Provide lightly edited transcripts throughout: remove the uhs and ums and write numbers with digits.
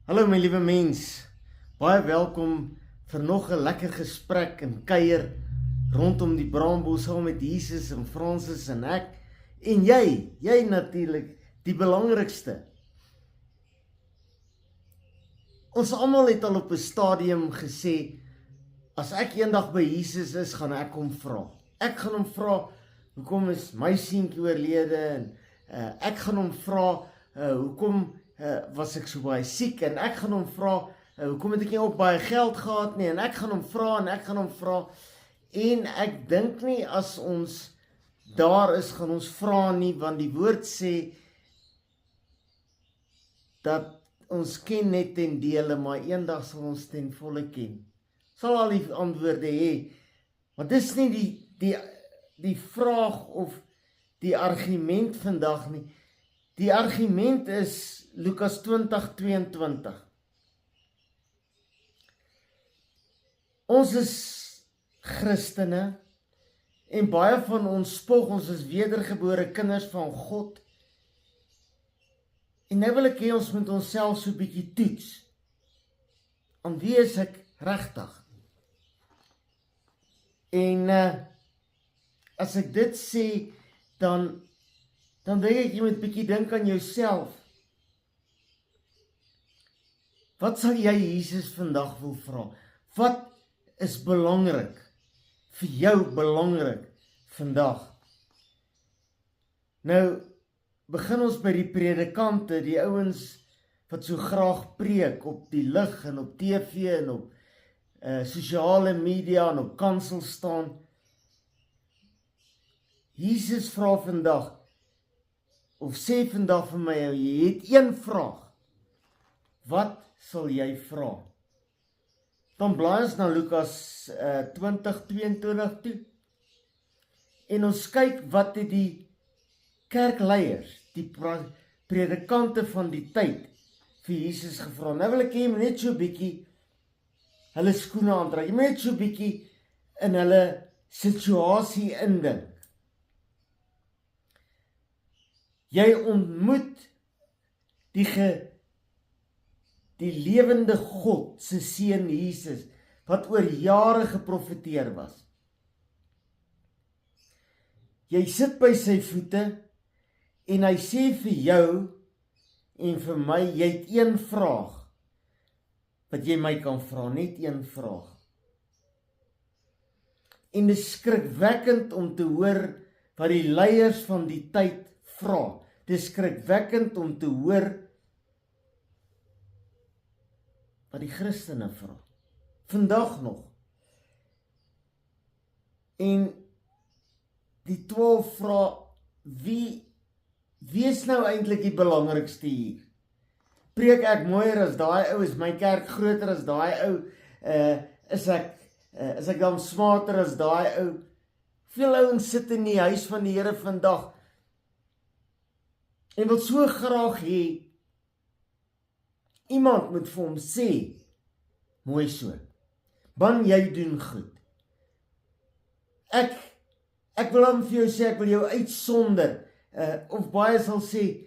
Hallo my liewe mens, baie welkom vir nog 'n lekker gesprek en kuier rondom die braambos saam met Jesus en Francis en ek en jy natuurlik, die belangrikste. Ons almal het al op 'n stadium gesê, as ek eendag by Jesus is, gaan ek hom vra. Ek gaan hom vra, hoekom is my seentjie oorlede en ek gaan hom vra, hoekom was ek so baie siek en ek gaan hom vra, hoekom het ek nie op baie geld gehad nie en ek gaan hom vra en ek gaan hom vra en ek dink nie as ons daar is gaan ons vra nie, want die woord sê dat ons ken net ten dele, maar eendag sal ons ten volle ken. Sal al die antwoorde hê, maar dis nie die vraag of die argument vandag nie. Die argument is Lukas 20:22. Ons is Christene en baie van ons spog, ons is wedergebore kinders van God. En nou wil ek hê ons moet onsself so 'n bietjie toets. Aan wie is ek regtig? En as ek dit sê, dan dink ek jy moet bietjie dink aan jouself. Wat sal jy Jesus vandag wil vra? Wat is belangrik vir jou belangrik vandag? Nou begin ons by die predikante, die ouens wat so graag preek op die lig en op TV en op sosiale media en op kansel staan. Jesus vra vandag, of sê vandag vir my, jy het een vraag. Wat sal jy vra? Dan blaai ons na Lukas 20:22 toe. En ons kyk wat het die kerkleiers, die predikante van die tyd vir Jesus gevra. Nou wil ek hê jy moet net so 'n bietjie hulle skoene aantrek. Jy moet net so 'n bietjie in hulle situasie indink. Jy ontmoet die lewende God se seun Jesus, wat oor jare geprofeteer was. Jy sit by sy voete, en hy sê vir jou, en vir my, jy het een vraag, wat jy my kan vra, net een vraag. En dit is skrikwekkend om te hoor, wat die leiers van die tyd vra. Dit is skrikwekkend om te hoor, wat die Christene vra, vandag nog. En die 12 vra, wie is nou eintlik die belangrikste hier? Preek ek mooier as daai ou, is my kerk groter as daai ou, is ek dan smarter as daai ou? Veel ouens sit in die huis van die Here vandag, en wil so graag hê, iemand moet vir hom sê, mooi so, man, jy doen goed. Ek wil hom vir jou sê, ek wil jou uitsonder, of baie sal sê,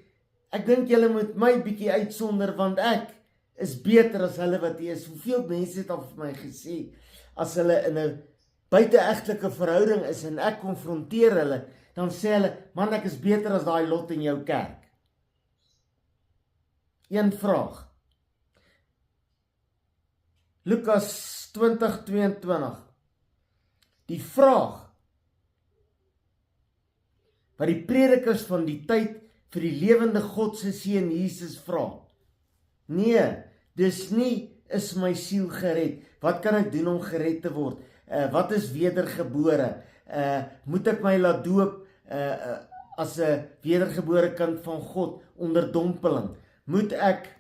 ek dink julle moet my bietjie uitsonder, want ek is beter as hulle wat hier is. Hoeveel mense het al vir my gesê, as hulle in 'n buiteegtelike verhouding is, en ek konfronteer hulle, dan sê hulle, man, ek is beter as daai lot in jou kerk. Een vraag. Lukas 20:22. Die vraag wat die predikers van die tyd vir die lewende God se seun Jesus vra. Nee, dis nie, is my siel gered? Wat kan ek doen om gered te word? Wat is wedergebore? Moet ek my laat doop as 'n wedergebore kind van God onder dompeling? Moet ek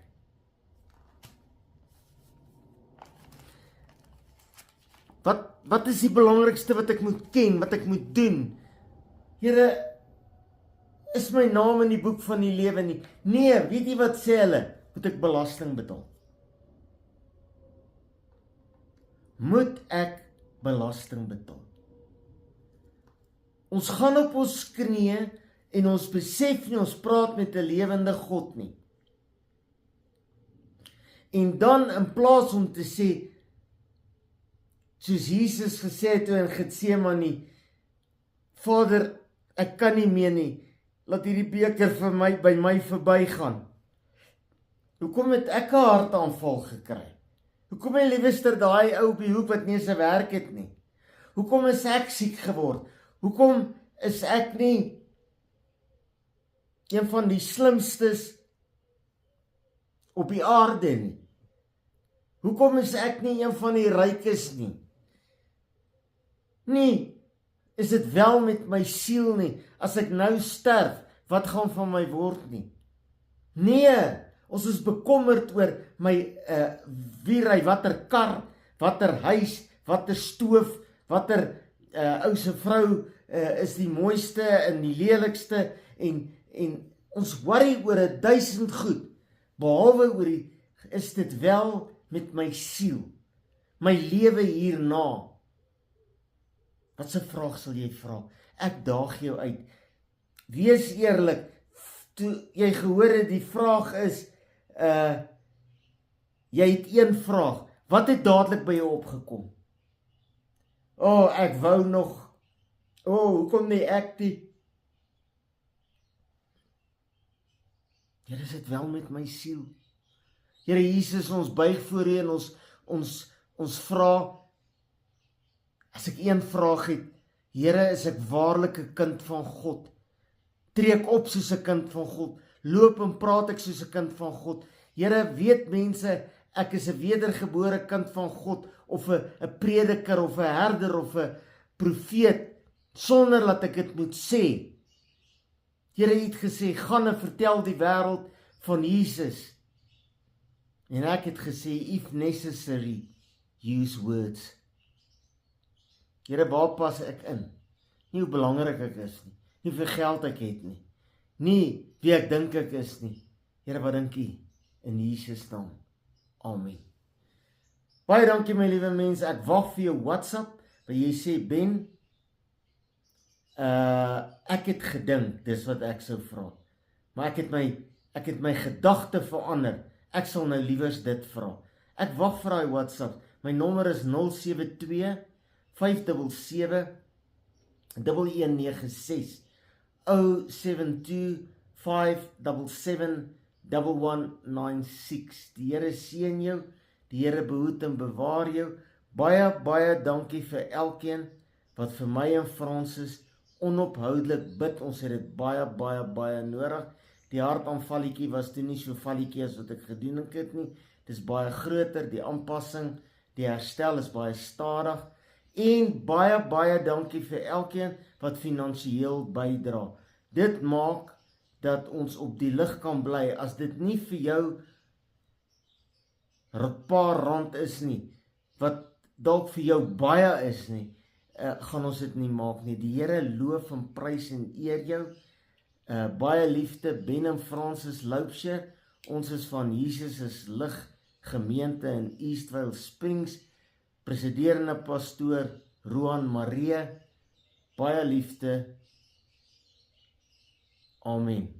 Wat is die belangrikste wat ek moet ken, wat ek moet doen? Here, is my naam in die boek van die lewe nie? Nee, weet jy wat sê hulle? Moet ek belasting betaal? Moet ek belasting betaal? Ons gaan op ons knieë en ons besef nie, ons praat met 'n lewende God nie. En dan in plaas om te sê, soos Jesus gesê het in Getsemane, Vader, ek kan nie meer nie, laat hierdie beker vir my by my verbygaan. Hoekom het ek 'n hartaanval gekry? Hoekom het liewester daai ou op die hoek wat nie sy werk het nie? Hoekom is ek siek geword? Hoekom is ek nie een van die slimstes op die aarde nie? Hoekom is ek nie een van die rykes nie? Nee, is dit wel met my siel nie? As ek nou sterf, wat gaan van my word nie? Nee, ons is bekommerd oor my wie ry watter kar, watter huis, watter stoof, watter ou se vrou is die mooiste en die lelikste en ons worry oor 1000 goed, behalwe oor is dit wel met my siel, my lewe hierna. Wat 'n vraag sal jy vra? Ek daag jou uit. Wees eerlik, toe jy gehoor het die vraag is, jy het een vraag, wat het dadelik by jou opgekom? Ek wou nog, hoekom nie ek die? Here, is dit wel met my siel? Here Jesus, ons buig voor U en ons vra, as ek een vraag het, Here, is ek waarlik 'n kind van God? Tree ek op soos 'n kind van God? Loop en praat ek soos 'n kind van God? Here, weet mense, ek is 'n wedergebore kind van God, of 'n prediker, of 'n herder, of 'n profeet, sonder dat ek dit moet sê. Here het gesê, gaan en vertel die wêreld van Jesus. En ek het gesê, if necessary, use words. Here, waar pas ek in? Nie hoe belangrik ek is nie, nie hoeveel geld ek het nie, nie wie ek dink ek is nie. Here, wat dink U? In Jesus naam. Amen. Baie dankie my liewe mense, ek wag vir jou WhatsApp, waar jy sê, Ben, ek het gedink, dis wat ek sou vra. Maar ek het my gedagte verander. Ek sal nou liewers dit vra. Ek wag vir daai WhatsApp. My nommer is 072 577 1196 072 577 1196. Die Here seën jou, die Here behoed en bewaar jou. Baie dankie vir elkeen wat vir my en Francis onophoudelik bid. Ons het dit baie nodig. Die hartaanvalletjie was toe nie so valletjie as wat ek gedoen het nie. Dit is baie groter, die aanpassing, die herstel is baie stadig. En baie dankie vir elkeen wat finansiëel bydra. Dit maak dat ons op die lig kan bly. As dit nie vir jou 'n paar rand is nie, wat dalk vir jou baie is nie, gaan ons dit nie maak nie. Die Here loof en prys en eer jou. Baie liefde, Ben en Francis Loubser. Ons is van Jesus is Lig gemeente in Eastvale Springs. Presiderende pastoor Roan Marie. Baie liefde. Amen.